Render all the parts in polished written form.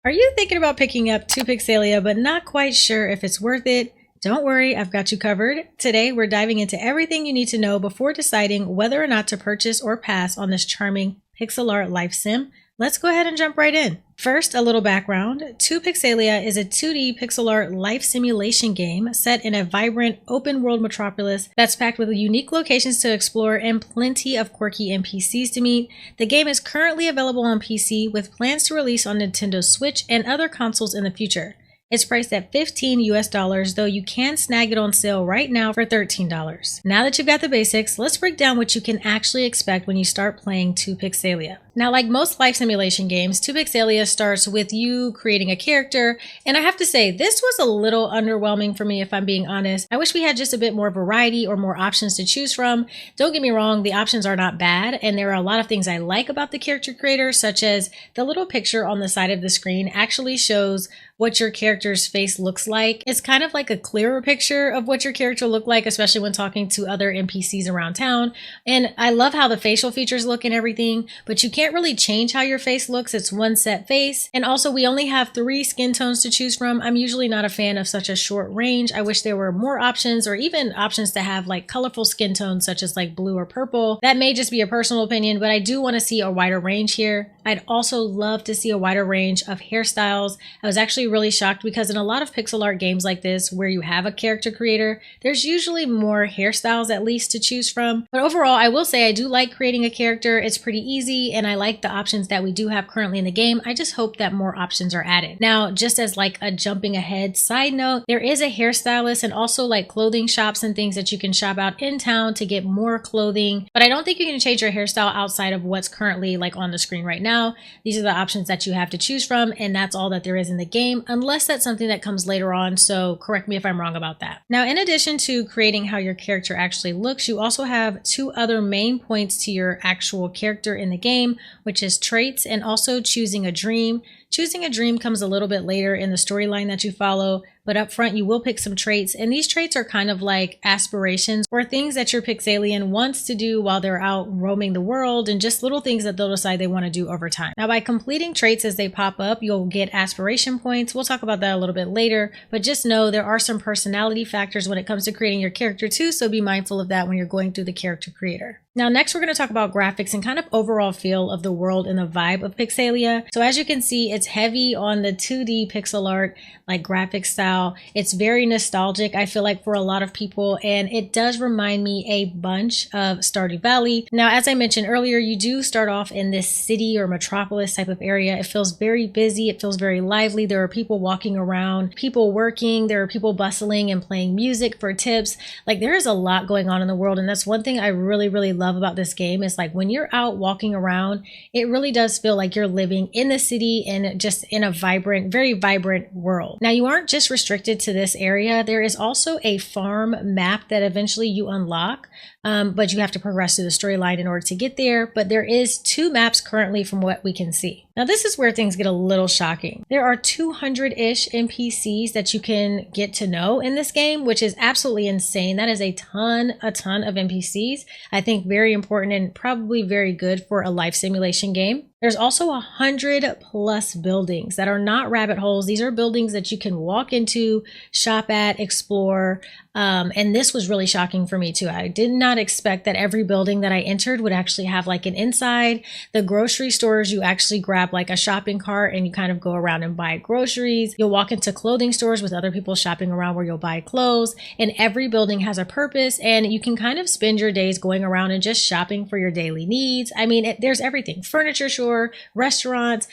Are you thinking about picking up Pixelia but not quite sure if it's worth it? Don't worry, I've got you covered. Today, we're diving into everything you need to know before deciding whether or not to purchase or pass on this charming pixel art life sim. Let's go ahead and jump right in. First, a little background. Pixelia is a 2D pixel art life simulation game set in a vibrant open world metropolis that's packed with unique locations to explore and plenty of quirky NPCs to meet. The game is currently available on PC with plans to release on Nintendo Switch and other consoles in the future. It's priced at $15 US, though you can snag it on sale right now for $13. Now that you've got the basics, let's break down what you can actually expect when you start playing Pixelia. Now, like most life simulation games, Pixelia starts with you creating a character, and I have to say, this was a little underwhelming for me if I'm being honest. I wish we had just a bit more variety or more options to choose from. Don't get me wrong, the options are not bad, and there are a lot of things I like about the character creator, such as the little picture on the side of the screen actually shows what your character's face looks like. It's kind of like a clearer picture of what your character looked like, especially when talking to other NPCs around town. And I love how the facial features look and everything, but you can't really change how your face looks. It's one set face. And also we only have 3 skin tones to choose from. I'm usually not a fan of such a short range. I wish there were more options, or even options to have like colorful skin tones such as like blue or purple. That may just be a personal opinion, but I do want to see a wider range here. I'd also love to see a wider range of hairstyles. I was actually really shocked because in a lot of pixel art games like this, where you have a character creator, there's usually more hairstyles at least to choose from. But overall, I will say I do like creating a character. It's pretty easy, and I like the options that we do have currently in the game. I just hope that more options are added. Now, just as like a jumping ahead side note, there is a hairstylist and also like clothing shops and things that you can shop out in town to get more clothing. But I don't think you can change your hairstyle outside of what's currently like on the screen right now. These are the options that you have to choose from, and that's all that there is in the game, unless that's something that comes later on, so correct me if I'm wrong about that. Now, in addition to creating how your character actually looks, you also have 2 other main points to your actual character in the game, which is traits and also choosing a dream. Choosing a dream comes a little bit later in the storyline that you follow, but up front you will pick some traits, and these traits are kind of like aspirations or things that your Pixelian wants to do while they're out roaming the world, and just little things that they'll decide they want to do over time. Now, by completing traits as they pop up, you'll get aspiration points. We'll talk about that a little bit later, but just know there are some personality factors when it comes to creating your character too, so be mindful of that when you're going through the character creator. Now, next we're going to talk about graphics and kind of overall feel of the world and the vibe of Pixelia. So as you can see, it's heavy on the 2D pixel art, like graphic style. It's very nostalgic, I feel like, for a lot of people, and it does remind me a bunch of Stardew Valley. Now, as I mentioned earlier, you do start off in this city or metropolis type of area. It feels very busy. It feels very lively. There are people walking around, people working, there are people bustling and playing music for tips. Like, there is a lot going on in the world, and that's one thing I really love about this game is like when you're out walking around, it really does feel like you're living in the city and just in a vibrant, very vibrant world. Now, you aren't just restricted to this area. There is also a farm map that eventually you unlock, but you have to progress through the storyline in order to get there. But there is 2 maps currently from what we can see. Now, this is where things get a little shocking. There are 200-ish NPCs that you can get to know in this game, which is absolutely insane. That is a ton of NPCs. I think very important and probably very good for a life simulation game. There's also 100+ buildings that are not rabbit holes. These are buildings that you can walk into, shop at, explore. And this was really shocking for me too. I did not expect that every building that I entered would actually have like an inside. The grocery stores, you actually grab like a shopping cart and you kind of go around and buy groceries. You'll walk into clothing stores with other people shopping around where you'll buy clothes, and every building has a purpose, and you can kind of spend your days going around and just shopping for your daily needs. I mean, there's everything: furniture store, restaurants,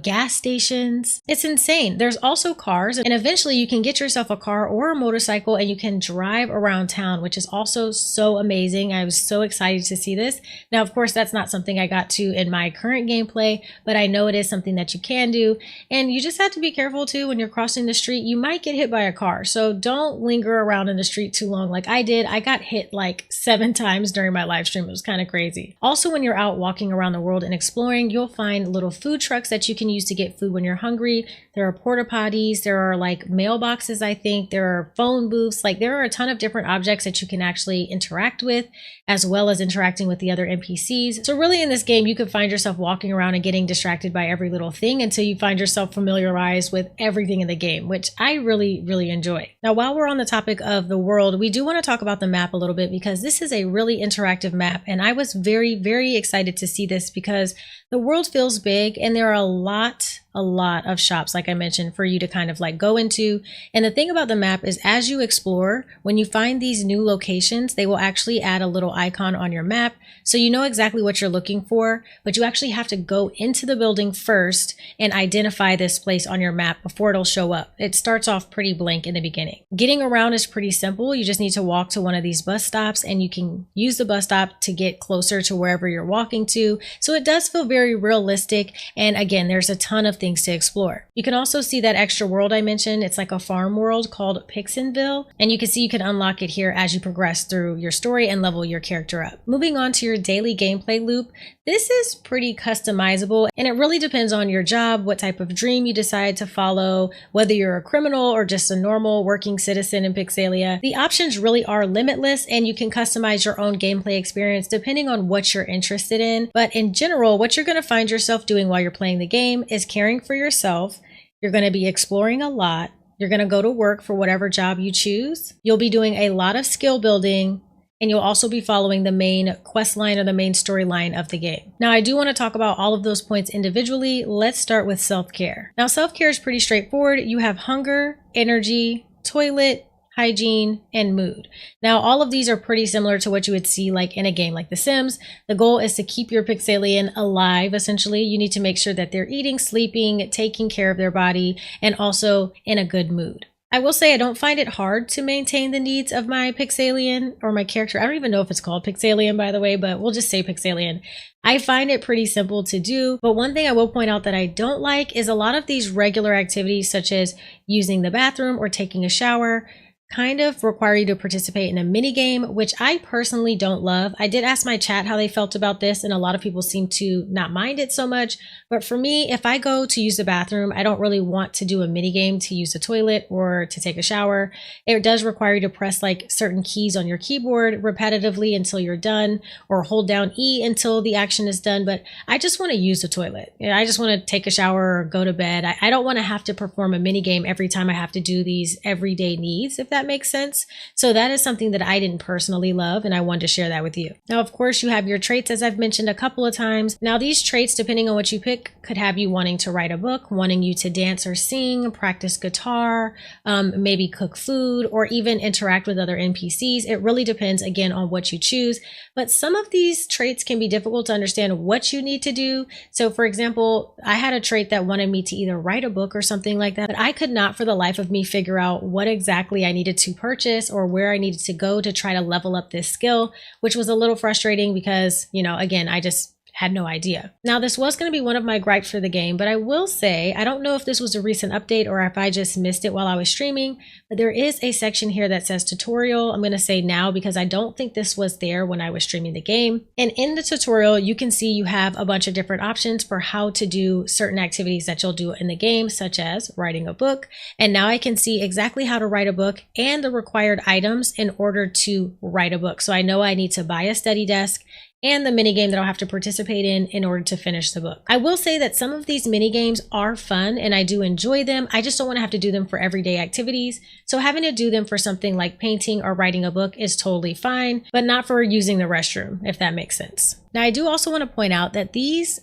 gas stations. It's insane. There's also cars, and eventually you can get yourself a car or a motorcycle and you can drive around town, which is also so amazing. I was so excited to see this. Now, of course, that's not something I got to in my current gameplay, but I know it is something that you can do. And you just have to be careful too when you're crossing the street. You might get hit by a car, so don't linger around in the street too long like I did. I got hit like 7 times during my live stream. It was kind of crazy. Also, when you're out walking around the world and exploring, you'll find little food trucks that you can use to get food when you're hungry. There are porta potties, there are like mailboxes, I think, there are phone booths, like there are a ton of different objects that you can actually interact with, as well as interacting with the other NPCs. So really in this game, you could find yourself walking around and getting distracted by every little thing until you find yourself familiarized with everything in the game, which I really enjoy. Now, while we're on the topic of the world, we do want to talk about the map a little bit because this is a really interactive map, and I was very excited to see this because the world feels big and there are a lot of shops, like I mentioned, for you to kind of like go into. And the thing about the map is as you explore, when you find these new locations, they will actually add a little icon on your map. So you know exactly what you're looking for, but you actually have to go into the building first and identify this place on your map before it'll show up. It starts off pretty blank in the beginning. Getting around is pretty simple. You just need to walk to one of these bus stops and you can use the bus stop to get closer to wherever you're walking to. So it does feel very realistic. And again, there's a ton of things to explore. You can also see that extra world I mentioned. It's like a farm world called Pixelia, and you can see you can unlock it here as you progress through your story and level your character up. Moving on to your daily gameplay loop, this is pretty customizable and it really depends on your job, what type of dream you decide to follow, whether you're a criminal or just a normal working citizen in Pixelia. The options really are limitless and you can customize your own gameplay experience depending on what you're interested in. But in general, what you're going to find yourself doing while you're playing the game is caring for yourself. You're going to be exploring a lot. You're going to go to work for whatever job you choose. You'll be doing a lot of skill building, and you'll also be following the main quest line or the main storyline of the game. Now, I do want to talk about all of those points individually. Let's start with self-care. Now, self-care is pretty straightforward. You have hunger, energy, toilet, hygiene, and mood. Now, all of these are pretty similar to what you would see like in a game like The Sims. The goal is to keep your Pixelian alive, essentially. You need to make sure that they're eating, sleeping, taking care of their body, and also in a good mood. I will say I don't find it hard to maintain the needs of my Pixelian or my character. I don't even know if it's called Pixelian, by the way, but we'll just say Pixelian. I find it pretty simple to do, but one thing I will point out that I don't like is a lot of these regular activities such as using the bathroom or taking a shower kind of require you to participate in a mini game, which I personally don't love. I did ask my chat how they felt about this, and a lot of people seem to not mind it so much. But for me, if I go to use the bathroom, I don't really want to do a mini game to use the toilet or to take a shower. It does require you to press like certain keys on your keyboard repetitively until you're done, or hold down E until the action is done. But I just want to use the toilet. I just want to take a shower or go to bed. I don't want to have to perform a mini game every time I have to do these everyday needs, if that makes sense. So that is something that I didn't personally love, and I wanted to share that with you. Now, of course, you have your traits, as I've mentioned a couple of times. Now, these traits, depending on what you pick, could have you wanting to write a book, wanting you to dance or sing, practice guitar, maybe cook food, or even interact with other NPCs. It really depends, again, on what you choose. But some of these traits can be difficult to understand what you need to do. So, for example, I had a trait that wanted me to either write a book or something like that, but I could not for the life of me figure out what exactly I needed to purchase or where I needed to go to try to level up this skill, which was a little frustrating because, again, I just had no idea. Now, this was going to be one of my gripes for the game, but I will say, I don't know if this was a recent update or if I just missed it while I was streaming, but there is a section here that says tutorial. I'm going to say now because I don't think this was there when I was streaming the game. And in the tutorial, you can see you have a bunch of different options for how to do certain activities that you'll do in the game, such as writing a book. And now I can see exactly how to write a book and the required items in order to write a book. So I know I need to buy a study desk and the mini game that I'll have to participate in order to finish the book. I will say that some of these mini games are fun and I do enjoy them. I just don't want to have to do them for everyday activities. So having to do them for something like painting or writing a book is totally fine, but not for using the restroom, if that makes sense. Now, I do also want to point out that these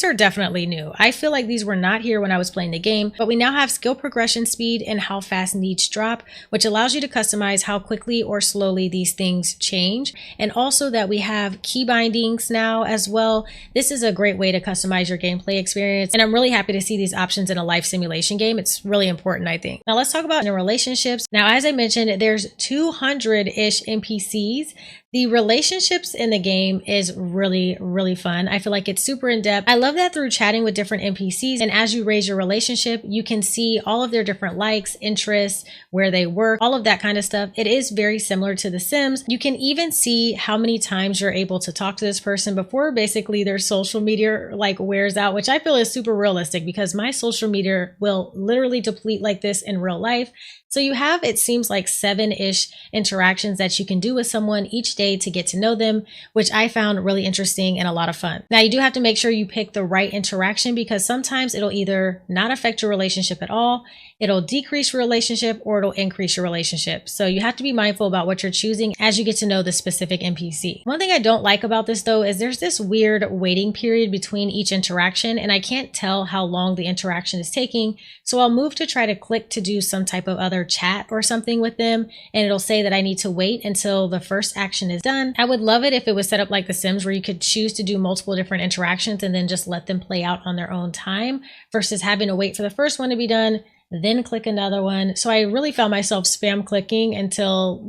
are definitely new. I feel like these were not here when I was playing the game, but we now have skill progression speed and how fast needs drop, which allows you to customize how quickly or slowly these things change. And also that we have key bindings now as well. This is a great way to customize your gameplay experience. And I'm really happy to see these options in a life simulation game. It's really important, I think. Now let's talk about relationships. Now, as I mentioned, there's 200-ish NPCs. The relationships in the game is really fun. I feel like it's super in depth. I love that through chatting with different NPCs, and as you raise your relationship, you can see all of their different likes, interests, where they work, all of that kind of stuff. It is very similar to The Sims. You can even see how many times you're able to talk talk to this person before basically their social media like wears out, which I feel is super realistic because my social media will literally deplete like this in real life. So you have, it seems like 7-ish interactions that you can do with someone each day to get to know them, which I found really interesting and a lot of fun. Now you do have to make sure you pick the right interaction because sometimes it'll either not affect your relationship at all, it'll decrease your relationship, or it'll increase your relationship. So you have to be mindful about what you're choosing as you get to know the specific NPC. One thing I don't like about this though is there's this weird waiting period between each interaction and I can't tell how long the interaction is taking. So I'll move to try to click to do some type of other chat or something with them and it'll say that I need to wait until the first action is done. I would love it if it was set up like The Sims where you could choose to do multiple different interactions and then just let them play out on their own time versus having to wait for the first one to be done, then click another one. So I really found myself spam clicking until,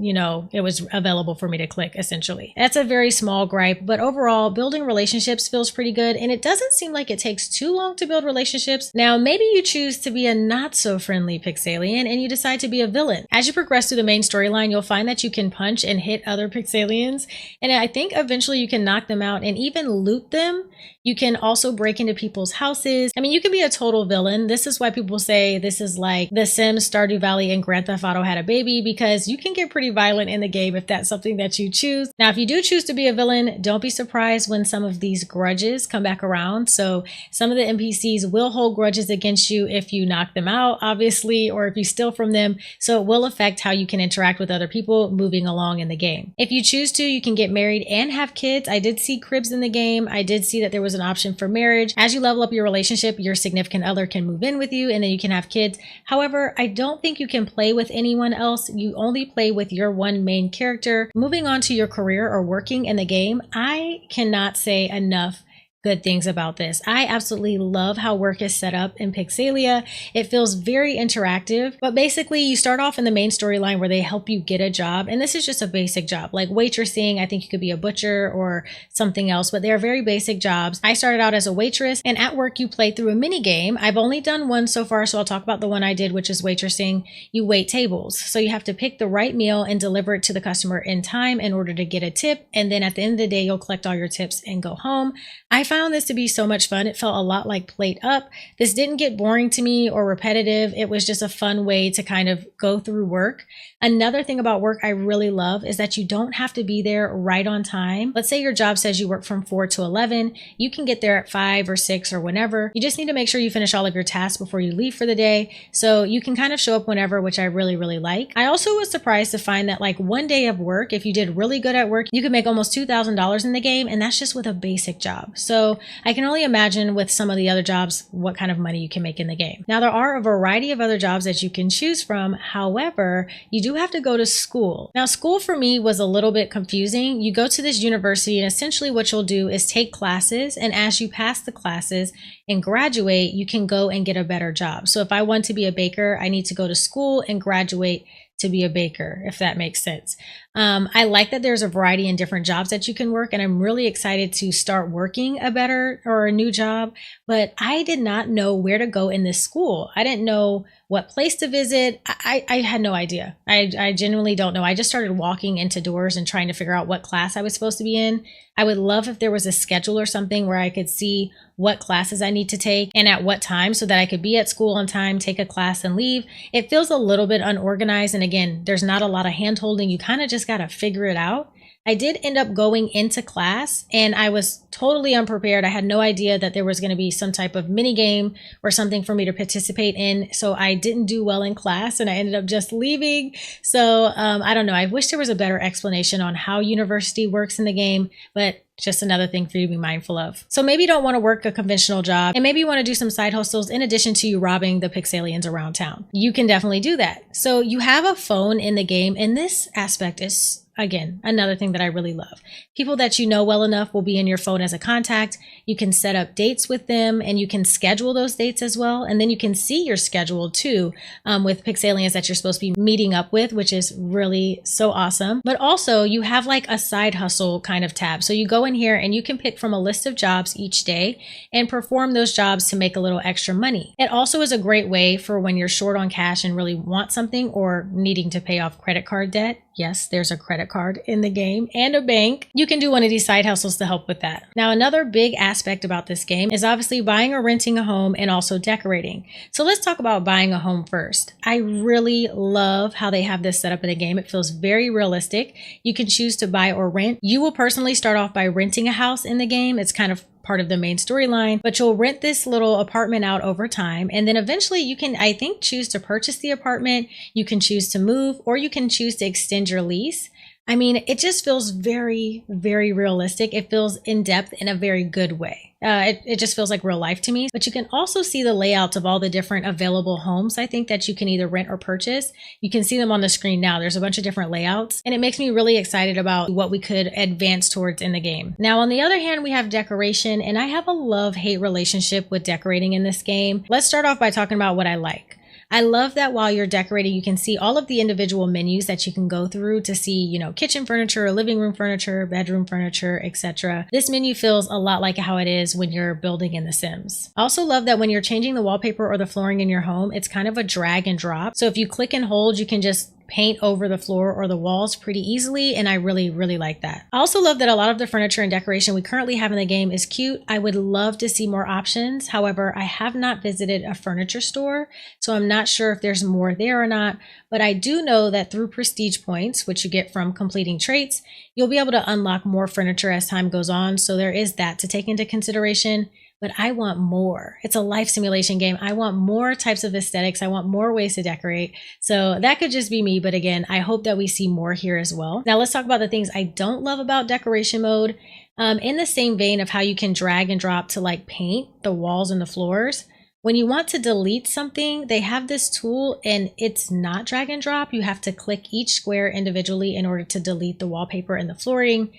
it was available for me to click essentially. That's a very small gripe, but overall building relationships feels pretty good. And it doesn't seem like it takes too long to build relationships. Now, maybe you choose to be a not so friendly Pixelian and you decide to be a villain. As you progress through the main storyline, you'll find that you can punch and hit other Pixelians. And I think eventually you can knock them out and even loot them. You can also break into people's houses. I mean, you can be a total villain. This is why people say this is like The Sims, Stardew Valley, and Grand Theft Auto had a baby because you can get pretty violent in the game if that's something that you choose. Now, if you do choose to be a villain, don't be surprised when some of these grudges come back around. So some of the NPCs will hold grudges against you if you knock them out, obviously, or if you steal from them. So it will affect how you can interact with other people moving along in the game. If you choose to, you can get married and have kids. I did see cribs in the game. I did see that there was an option for marriage. As you level up your relationship, your significant other can move in with you and then you can have kids. However, I don't think you can play with anyone else. You only play with your one main character. Moving on to your career or working in the game, I cannot say enough good things about this. I absolutely love how work is set up in Pixelia. It feels very interactive, but basically you start off in the main storyline where they help you get a job. And this is just a basic job like waitressing. I think you could be a butcher or something else, but they're very basic jobs. I started out as a waitress and at work you play through a mini game. I've only done one so far, so I'll talk about the one I did, which is waitressing. You wait tables. So you have to pick the right meal and deliver it to the customer in time in order to get a tip. And then at the end of the day, you'll collect all your tips and go home. I found this to be so much fun. It felt a lot like Plate Up. This didn't get boring to me or repetitive. It was just a fun way to kind of go through work. Another thing about work I really love is that you don't have to be there right on time. Let's say your job says you work from 4 to 11. You can get there at 5 or 6 or whenever. You just need to make sure you finish all of your tasks before you leave for the day. So you can kind of show up whenever, which I really, really like. I also was surprised to find that like one day of work, if you did really good at work, you could make almost $2,000 in the game. And that's just with a basic job. So I can only imagine with some of the other jobs, what kind of money you can make in the game. Now, there are a variety of other jobs that you can choose from. However, you do have to go to school. Now, school for me was a little bit confusing. You go to this university and essentially what you'll do is take classes. And as you pass the classes and graduate, you can go and get a better job. So if I want to be a baker, I need to go to school and graduate to be a baker, if that makes sense. I like that there's a variety in different jobs that you can work, and I'm really excited to start working a better or a new job, but I did not know where to go in this school. I didn't know what place to visit. I had no idea. I genuinely don't know. I just started walking into doors and trying to figure out what class I was supposed to be in. I would love if there was a schedule or something where I could see what classes I need to take and at what time so that I could be at school on time, take a class and leave. It feels a little bit unorganized. And again, there's not a lot of hand holding. You kind of just got to figure it out. I did end up going into class and I was totally unprepared. I had no idea that there was going to be some type of mini game or something for me to participate in. So I didn't do well in class and I ended up just leaving. So I don't know. I wish there was a better explanation on how university works in the game, but just another thing for you to be mindful of. So maybe you don't want to work a conventional job and maybe you want to do some side hustles in addition to you robbing the Pixelians around town. You can definitely do that. So you have a phone in the game and this aspect is, again, another thing that I really love. People that you know well enough will be in your phone as a contact. You can set up dates with them and you can schedule those dates as well. And then you can see your schedule too with Pixelians that you're supposed to be meeting up with, which is really so awesome. But also you have like a side hustle kind of tab. So you go in here and you can pick from a list of jobs each day and perform those jobs to make a little extra money. It also is a great way for when you're short on cash and really want something or needing to pay off credit card debt. Yes, there's a credit card in the game and a bank. You can do one of these side hustles to help with that. Now, another big aspect about this game is obviously buying or renting a home and also decorating. So let's talk about buying a home first. I really love how they have this set up in the game. It feels very realistic. You can choose to buy or rent. You will personally start off by renting a house in the game. It's kind of part of the main storyline, but you'll rent this little apartment out over time. And then eventually you can, I think, choose to purchase the apartment. You can choose to move, or you can choose to extend your lease. I mean, it just feels very, very realistic. It feels in depth in a very good way. It just feels like real life to me. But you can also see the layouts of all the different available homes, I think, that you can either rent or purchase. You can see them on the screen now. There's a bunch of different layouts, and it makes me really excited about what we could advance towards in the game. Now, on the other hand, we have decoration, and I have a love-hate relationship with decorating in this game. Let's start off by talking about what I like. I love that while you're decorating, you can see all of the individual menus that you can go through to see, you know, kitchen furniture, living room furniture, bedroom furniture, etc. This menu feels a lot like how it is when you're building in The Sims. I also love that when you're changing the wallpaper or the flooring in your home, it's kind of a drag and drop. So if you click and hold, you can just paint over the floor or the walls pretty easily, and I really, really like that. I also love that a lot of the furniture and decoration we currently have in the game is cute. I would love to see more options. However, I have not visited a furniture store, so I'm not sure if there's more there or not, but I do know that through prestige points, which you get from completing traits, you'll be able to unlock more furniture as time goes on, so there is that to take into consideration. But I want more. It's a life simulation game. I want more types of aesthetics. I want more ways to decorate. So that could just be me. But again, I hope that we see more here as well. Now let's talk about the things I don't love about decoration mode. In the same vein of how you can drag and drop to like paint the walls and the floors. When you want to delete something, they have this tool and it's not drag and drop. You have to click each square individually in order to delete the wallpaper and the flooring.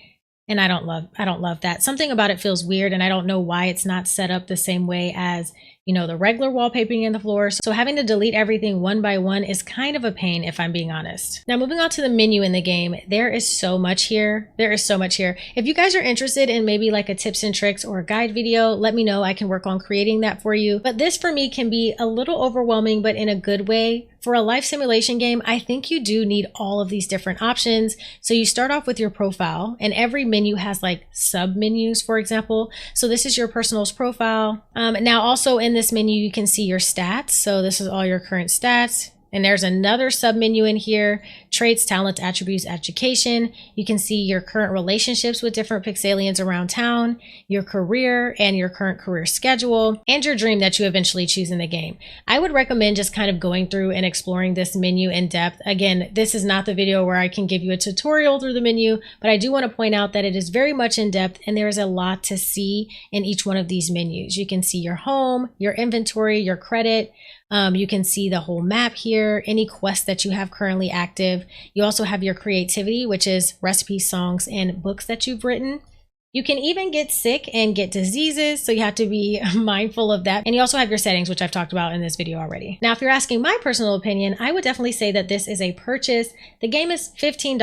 And I don't love that. Something about it feels weird, and I don't know why it's not set up the same way as, you know, the regular wallpapering in the floor. So having to delete everything one by one is kind of a pain, if I'm being honest. Now, moving on to the menu in the game, there is so much here. There is so much here. If you guys are interested in maybe like a tips and tricks or a guide video, let me know. I can work on creating that for you. But this for me can be a little overwhelming, but in a good way. For a life simulation game, I think you do need all of these different options. So you start off with your profile, and every menu has like sub menus, for example. So this is your personal's profile. Now also in this menu, you can see your stats. So this is all your current stats. And there's another sub menu in here, traits, talents, attributes, education. You can see your current relationships with different Pixelians around town, your career and your current career schedule, and your dream that you eventually choose in the game. I would recommend just kind of going through and exploring this menu in depth. Again, this is not the video where I can give you a tutorial through the menu, but I do want to point out that it is very much in depth and there is a lot to see in each one of these menus. You can see your home, your inventory, your credit. You can see the whole map here, any quests that you have currently active. You also have your creativity, which is recipes, songs, and books that you've written. You can even get sick and get diseases, so you have to be mindful of that. And you also have your settings, which I've talked about in this video already. Now, if you're asking my personal opinion, I would definitely say that this is a purchase. The game is $15,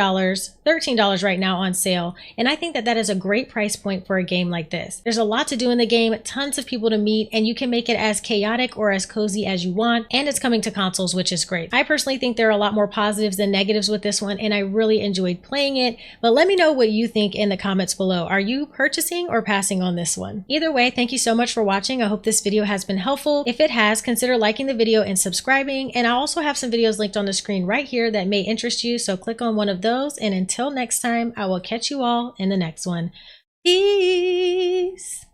$13 right now on sale, and I think that that is a great price point for a game like this. There's a lot to do in the game, tons of people to meet, and you can make it as chaotic or as cozy as you want, and it's coming to consoles, which is great. I personally think there are a lot more positives than negatives with this one, and I really enjoyed playing it, but let me know what you think in the comments below. Are you purchasing or passing on this one? Either way, thank you so much for watching. I hope this video has been helpful. If it has, consider liking the video and subscribing, and I also have some videos linked on the screen right here that may interest you, so click on one of those, and until next time, I will catch you all in the next one. Peace!